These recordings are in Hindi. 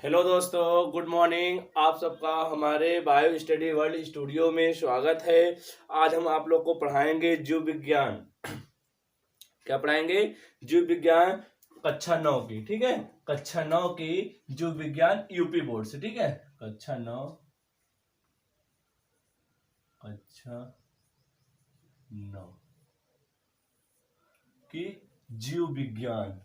हेलो दोस्तों, गुड मॉर्निंग। आप सबका हमारे बायो स्टडी वर्ल्ड स्टूडियो में स्वागत है। आज हम आप लोग को पढ़ाएंगे जीव विज्ञान। क्या पढ़ाएंगे? जीव विज्ञान कक्षा 9 की। ठीक है, कक्षा 9 की जीव विज्ञान यूपी बोर्ड से। ठीक है, कक्षा 9 की जीव विज्ञान।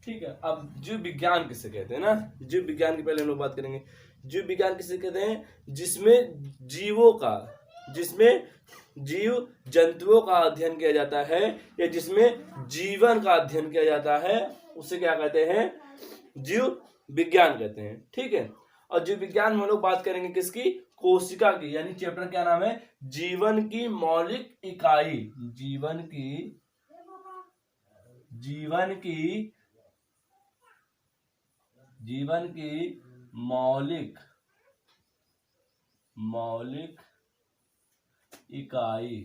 ठीक है, अब जीव विज्ञान किसे कहते हैं ना, जीव विज्ञान की पहले हम लोग बात करेंगे। जीव विज्ञान किसे कहते हैं? जिसमें जीव जंतुओं का अध्ययन किया जाता है या जिसमें जीवन का अध्ययन किया जाता है, उसे क्या कहते हैं? जीव विज्ञान कहते हैं। ठीक है, और जीव विज्ञान में हम लोग बात करेंगे किसकी? कोशिका की। यानी चैप्टर क्या नाम है? जीवन की मौलिक इकाई। जीवन की मौलिक इकाई।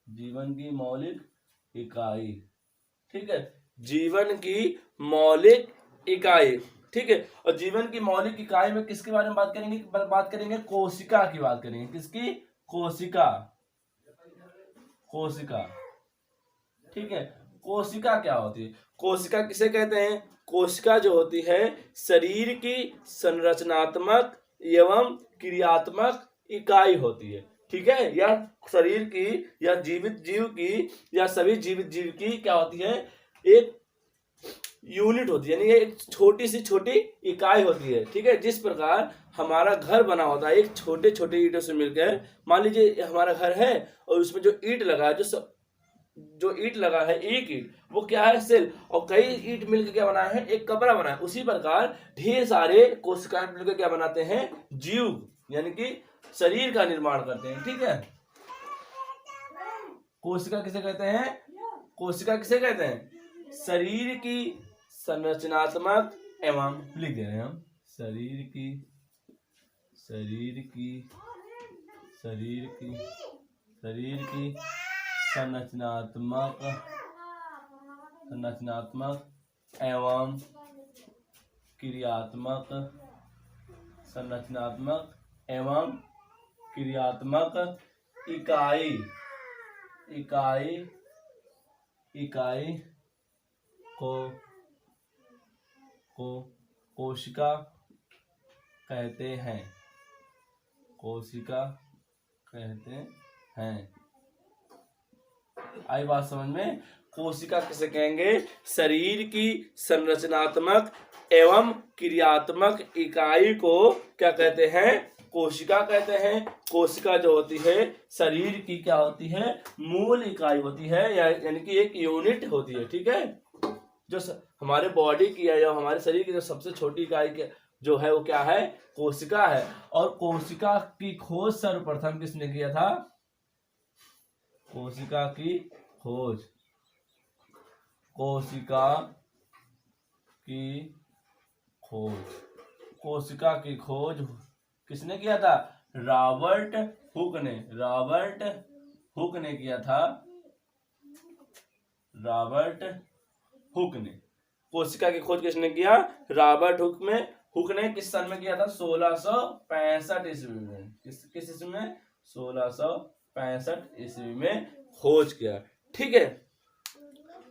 जीवन की मौलिक इकाई। ठीक है, जीवन की मौलिक इकाई। ठीक है, और जीवन की मौलिक इकाई में किसके बारे में बात करेंगे? कोशिका की बात करेंगे। किसकी? कोशिका। ठीक है, कोशिका क्या होती है? कोशिका किसे कहते हैं? कोशिका जो होती है शरीर की संरचनात्मक एवं क्रियात्मक इकाई होती है। ठीक है, या शरीर की या जीवित जीव की या सभी जीवित जीव की क्या होती है? एक यूनिट होती है, यानी ये एक छोटी इकाई होती है। ठीक है, जिस प्रकार हमारा घर बना होता है एक छोटे छोटे ईंटों से मिलकर। मान लीजिए हमारा घर है और उसमें जो ईंट लगा है, जो ईंट लगा है, एक ईंट, वो क्या है? सेल। और कई ईंट मिलकर क्या बना है? एक कमरा बना है। उसी प्रकार ढेर सारे कोशिकाएं मिलकर क्या बनाते हैं? जीव, यानी कि शरीर का निर्माण करते हैं। ठीक है, कोशिका किसे कहते हैं? शरीर की संरचनात्मक एवं, लिख दे रहे हैं हम, शरीर की संरचनात्मक एवं क्रियात्मक इकाई को कोशिका कहते हैं। आई बात समझ में? कोशिका किसे कहेंगे? शरीर की संरचनात्मक एवं क्रियात्मक इकाई को क्या कहते हैं? कोशिका कहते हैं। कोशिका जो होती है शरीर की क्या होती है? मूल इकाई होती है, यानी कि एक यूनिट होती है। ठीक है, जो हमारे बॉडी की है या हमारे शरीर की जो सबसे छोटी इकाई जो है वो क्या है? कोशिका है। और कोशिका की खोज सर्वप्रथम किसने किया था? कोशिका की खोज किसने किया था? रॉबर्ट हुक ने किया था। कोशिका की खोज किसने किया? रॉबर्ट हुक ने किस सन में किया था? 1665 ईस्वी में। किस ईस्वी में? 1665 ईस्वी में खोज किया। ठीक है,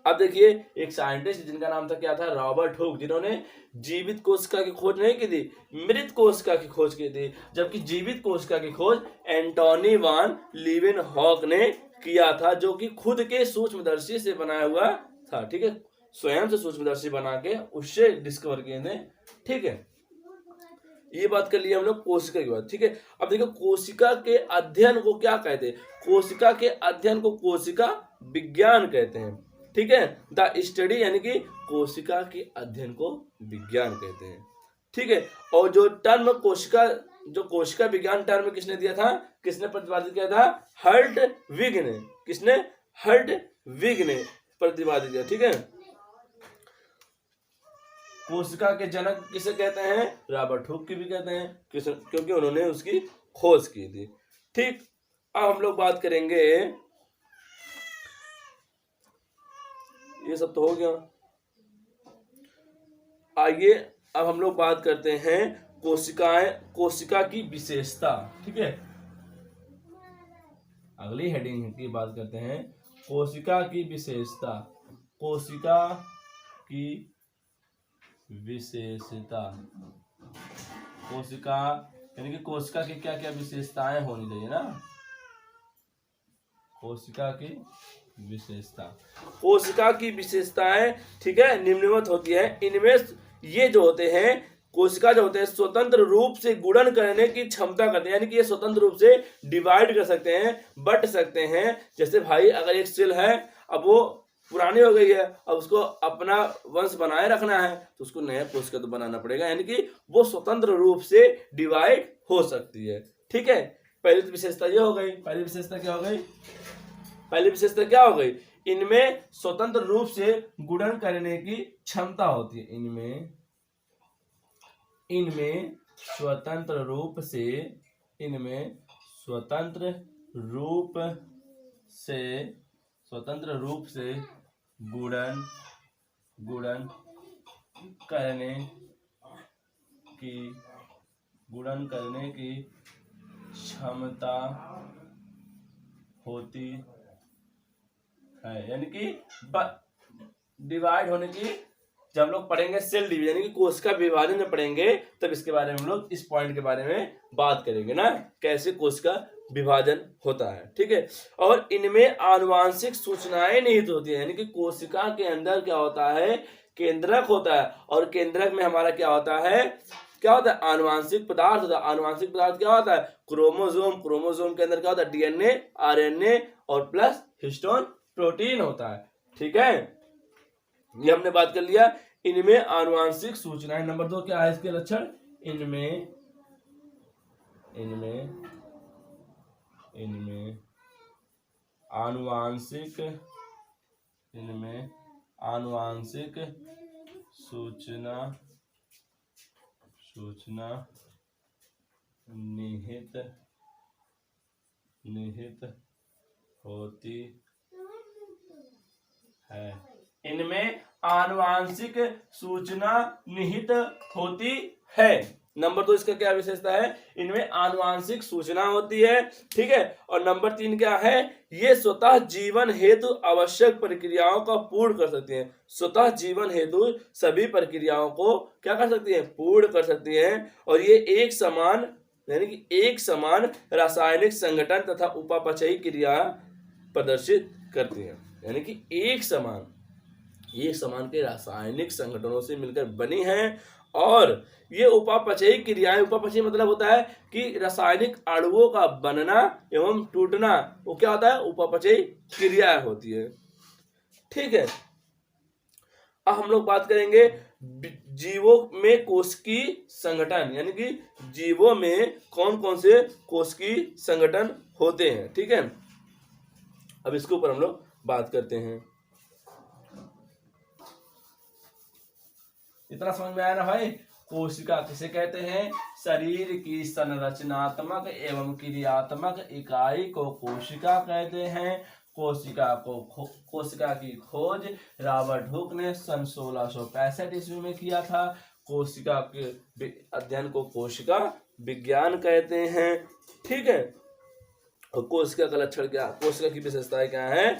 अब देखिए एक साइंटिस्ट जिनका नाम था क्या था? रॉबर्ट हुक, जिन्होंने जीवित कोशिका की खोज नहीं की थी, मृत कोशिका की खोज की थी। जबकि जीवित कोशिका की खोज एंटोनी वान लीवेनहॉक ने किया था, जो कि खुद के सूक्ष्मदर्शी से बनाया हुआ था। ठीक है, स्वयं से सूक्ष्मदर्शी बना के उससे डिस्कवर किए थे। ठीक है, ये बात कर लिया हम लोग कोशिका की बात। ठीक है, अब देखो कोशिका के अध्ययन को क्या कहते हैं? कोशिका के अध्ययन को कोशिका विज्ञान कहते हैं। ठीक है, द स्टडी, यानी कि कोशिका के अध्ययन को विज्ञान कहते हैं। ठीक है, और जो कोशिका विज्ञान टर्म किसने दिया था? किसने प्रतिपादित किया था? हर्टविग ने। किसने? हर्टविग ने प्रतिपादित किया। ठीक है, कोशिका के जनक किसे कहते हैं? रॉबर्ट हुक की भी कहते हैं, क्योंकि उन्होंने उसकी खोज की थी। ठीक, अब हम लोग बात करेंगे ये सब तो हो गया। आइए अब हम लोग बात करते हैं कोशिका की विशेषता। ठीक है, अगली हेडिंग की बात करते हैं कोशिका की विशेषता। कोशिका की विशेषता, कोशिका यानी कि कोशिका की क्या क्या विशेषताएं होनी चाहिए ना। कोशिका की विशेषता, कोशिका की विशेषताएं ठीक है निम्नवत होती है। इनमें ये जो होते हैं कोशिका जो होते हैं स्वतंत्र रूप से गुणन करने की क्षमता करते हैं, यानी कि ये स्वतंत्र रूप से डिवाइड कर सकते हैं, बट सकते हैं। जैसे भाई अगर एक सेल है, अब वो पुरानी हो गई है, अब उसको अपना वंश बनाए रखना है तो उसको नया कोशिका तो बनाना पड़ेगा, यानी कि वो स्वतंत्र रूप से डिवाइड हो सकती है। ठीक है, पहली विशेषता ये हो गई। पहली विशेषता क्या हो गई? पहली विशेषता क्या हो गई? इनमें स्वतंत्र रूप से गुणन करने की क्षमता होती है। इनमें स्वतंत्र रूप से गुणन करने की क्षमता होती है, यानी कि डिवाइड होने की। जब हम लोग पढ़ेंगे सेल डिवीजन यानी कि कोशिका विभाजन में पढ़ेंगे तब इसके बारे में हम लोग इस पॉइंट के बारे में बात करेंगे ना, कैसे कोशिका विभाजन होता है। ठीक है, और इनमें आनुवांशिक सूचनाएं निहित होती है, यानी कि कोशिका के अंदर क्या होता है? केंद्रक होता है, और केंद्रक में हमारा क्या होता है? क्या होता है? आनुवांशिक पदार्थ होता है। आनुवांशिक पदार्थ क्या होता है? क्रोमोसोम। क्रोमोसोम के अंदर क्या होता है? डीएनए, आरएनए और प्लस हिस्टोन प्रोटीन होता है। ठीक है, ये हमने बात कर लिया। इनमें आनुवांशिक सूचनाएं। नंबर 2 क्या है इसके लक्षण? इनमें आनुवांशिक सूचना निहित होती है। इनमें आनुवांशिक सूचना निहित होती है। नंबर 2 इसका क्या विशेषता है? इनमें आनुवांशिक सूचना होती है। ठीक है, और नंबर 3 क्या है? ये स्वतः जीवन हेतु आवश्यक प्रक्रियाओं का पूर्ण कर सकती हैं। स्वतः जीवन हेतु सभी प्रक्रियाओं को क्या कर सकती हैं? पूर्ण कर सकती हैं। और ये एक समान यानी कि एक समान रासायनिक संगठन तथा उपापचयी क्रिया प्रदर्शित करती हैं, यानी कि एक समान के रासायनिक संगठनों से मिलकर बनी हैं। और ये उपापचयी क्रियाएं, उपापचयी मतलब होता है कि रासायनिक अणुओं का बनना एवं टूटना, वो क्या होता है? उपापचयी क्रिया होती है। ठीक है, अब हम लोग बात करेंगे जीवों में कोशिकीय संगठन, यानी कि जीवों में कौन कौन से कोशिकीय संगठन होते हैं। ठीक है, अब इसके ऊपर हम लोग बात करते हैं। इतना समझ में आया ना भाई? कोशिका किसे कहते हैं? शरीर की संरचनात्मक एवं क्रियात्मक इकाई को कोशिका कहते हैं। कोशिका की खोज रॉबर्ट हुक ने सन 1665 ईस्वी में किया था। कोशिका के अध्ययन को कोशिका विज्ञान कहते हैं। ठीक है, और कोशिका का लक्षण क्या? कोशिका की विशेषताएं क्या है?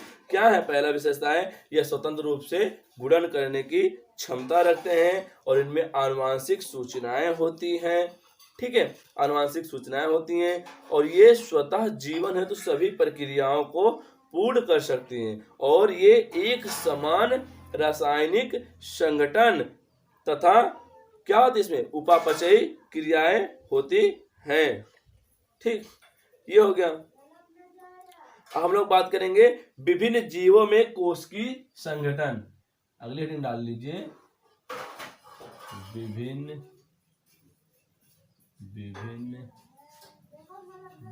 पहला विशेषता है यह स्वतंत्र रूप से गुणन करने की क्षमता रखते हैं, और इनमें आनुवांशिक सूचनाएं होती हैं। ठीक है, आनुवांशिक सूचनाएं होती हैं, और ये स्वतः जीवन है तो सभी प्रक्रियाओं को पूर्ण कर सकती हैं, और ये एक समान रासायनिक संगठन तथा क्या होती है? इसमें उपापचयी क्रियाएं होती हैं। ठीक, ये हो गया। हम लोग बात करेंगे विभिन्न जीवों में कोशिकीय संगठन। अगली हेडिंग डाल लीजिए, विभिन्न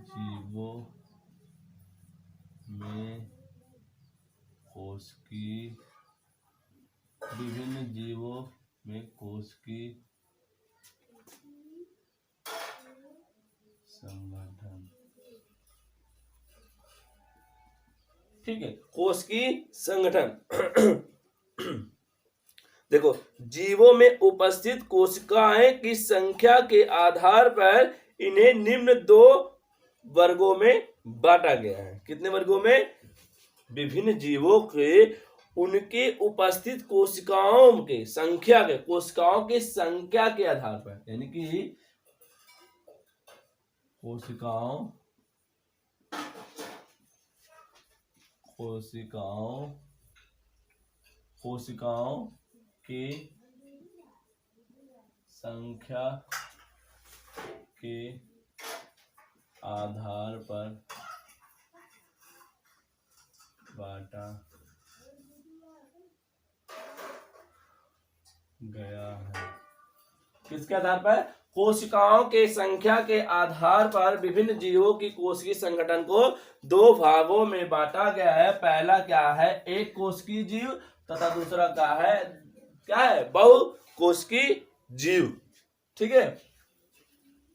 जीवों में कोशिकीय संगठन। ठीक है, कोशिकीय संगठन देखो, जीवों में उपस्थित कोशिकाएं की संख्या के आधार पर इन्हें निम्न 2 वर्गों में बांटा गया है। कितने वर्गों में? विभिन्न जीवों के उनके उपस्थित कोशिकाओं के संख्या के कोशिकाओं की संख्या के आधार पर, यानी कि कोशिकाओं की संख्या के आधार पर बांटा गया है। किसके आधार पर? कोशिकाओं के संख्या के आधार पर विभिन्न जीवों की कोशिकीय संगठन को 2 भागों में बांटा गया है। पहला क्या है? एक कोशिकीय जीव तथा दूसरा क्या है? बहुकोशिकीय जीव। ठीक है,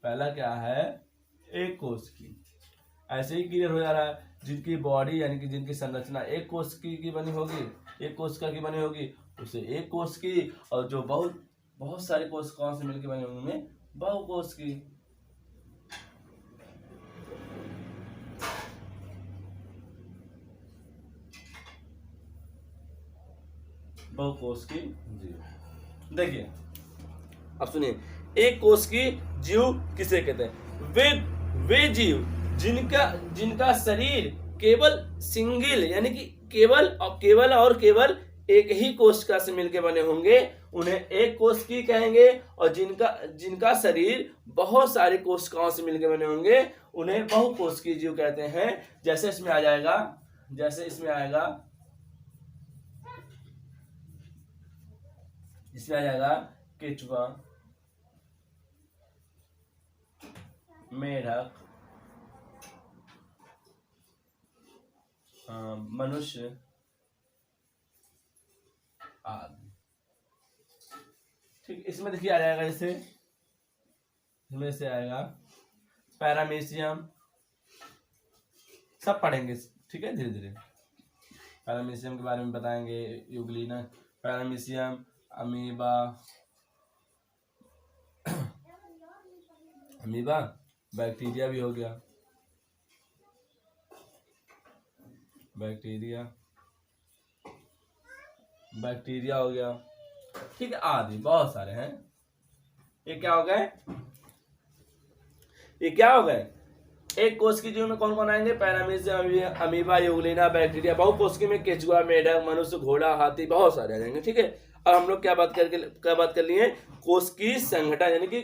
पहला क्या है? एक कोशिकीय। ऐसे ही क्लियर हो जा रहा है, जिनकी बॉडी यानी कि जिनकी संरचना एक कोशिकीय की बनी होगी, एक कोशिका की बनी होगी, उसे एक कोशिकीय, और जो बहुत सारी कोशिकाओं से मिलकर बने होंगे उनमें बहुकोशिकीय। बहुकोशिकीय जीव। देखिए, अब सुनिए, एक कोशिकीय जीव किसे कहते हैं? वे जीव जिनका शरीर केवल सिंगल यानी कि केवल एक ही कोशिका से मिलकर बने होंगे उन्हें एक कोशिकीय कहेंगे, और जिनका शरीर बहुत सारी कोशिकाओं से मिलकर बने होंगे उन्हें बहुकोशिकीय जीव कहते हैं। जैसे इसमें आ जाएगा केचुआ, मेढक, मनुष्य आदि। ठीक, इसमें देखिए आ जाएगा, इसमें से आएगा पैरामीशियम, सब पढ़ेंगे। ठीक है, धीरे धीरे पैरामीशियम के बारे में बताएंगे, यूग्लिना, पैरामीशियम, अमीबा, बैक्टीरिया भी हो गया, बैक्टीरिया हो गया। ठीक है, आदि बहुत सारे हैं। ये क्या हो गए? एक कोशिकीय जीव में कौन कौन आएंगे? Paramecium, amoeba, euglena, bacteria. बहुकोशिकीय में केचुआ, मेढक, मनुष्य, घोड़ा, हाथी, बहुत सारे आ जाएंगे। ठीक है, अब हम लोग क्या बात कर लिए? कोशिकीय संगठन, यानी कि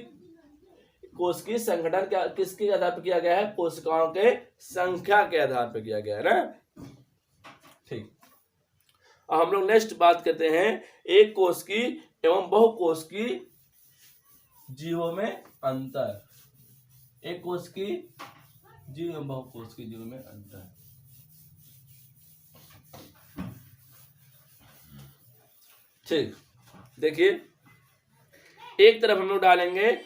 कोशिकीय संगठन क्या किसके आधार पर किया गया है? कोशिकाओं के संख्या के आधार पर किया गया है ना। ठीक, अब हम लोग नेक्स्ट बात करते हैं एक कोशिकीय एवं बहुकोशिकीय जीवों में अंतर। एक कोशिकीय जीव एवं बहुकोशिकीय जीवों में अंतर। ठीक, देखिए, एक तरफ हम लोग डालेंगे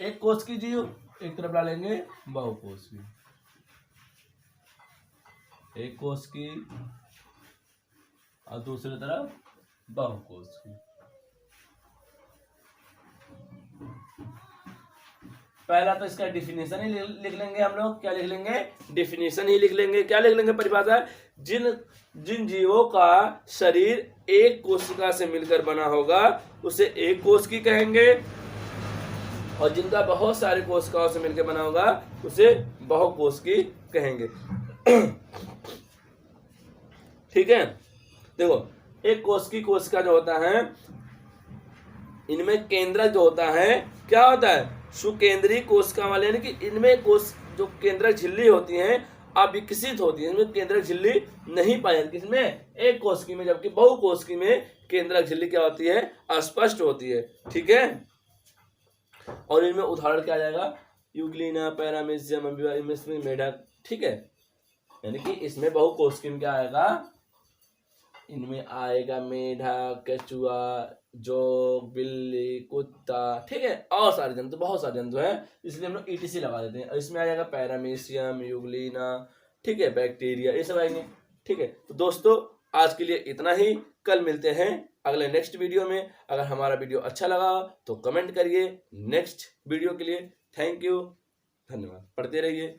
एक कोशिकीय जीव, एक तरफ डालेंगे बहुकोशिकीय। एक कोशिकीय और दूसरी तरफ बहुकोशिकीय। पहला तो इसका डिफिनेशन ही लिख लेंगे हम लोग। क्या लिख लेंगे? डिफिनेशन ही लिख लेंगे। क्या लिख लेंगे? परिभाषा। जिन जीवों का शरीर एक कोशिका से मिलकर बना होगा उसे एक कोशिकीय कहेंगे, और जिनका बहुत सारे कोशिकाओं से मिलकर बना होगा उसे बहुकोशिकीय कहेंगे। ठीक है, देखो, एक कोशिका जो होता है, इनमें केंद्रक जो होता है, क्या होता है? सुकेंद्रीय कोशिका वाले, यानी कि इनमें जो केंद्रक झिल्ली होती हैं अविकसित होती है, इनमें केंद्रक झिल्ली नहीं पाई जाती। किसमें? एक कोशिका में। जबकि बहुकोशिकीय में केंद्रक झिल्ली क्या होती है? अस्पष्ट होती है। ठीक है, और इनमें उदाहरण क्या आ जाएगा? यूग्लिना, पैरामीशियम, अमीबा, इनमें मेढक। ठीक है, यानी कि इसमें बहुकोशिकीय में क्या आएगा? इनमें आएगा मेढक, केचुआ, जोक, बिल्ली, कुत्ता। ठीक है, और सारे जंतु, बहुत सारे जंतु हैं, इसलिए हम लोग ईटीसी लगा देते हैं। और इसमें आ जाएगा पैरामीशियम, यूग्लिना, ठीक है, बैक्टीरिया, ये सब आएंगे। ठीक है, तो दोस्तों आज के लिए इतना ही, कल मिलते हैं अगले नेक्स्ट वीडियो में। अगर हमारा वीडियो अच्छा लगा तो कमेंट करिए नेक्स्ट वीडियो के लिए। थैंक यू, धन्यवाद। पढ़ते रहिए।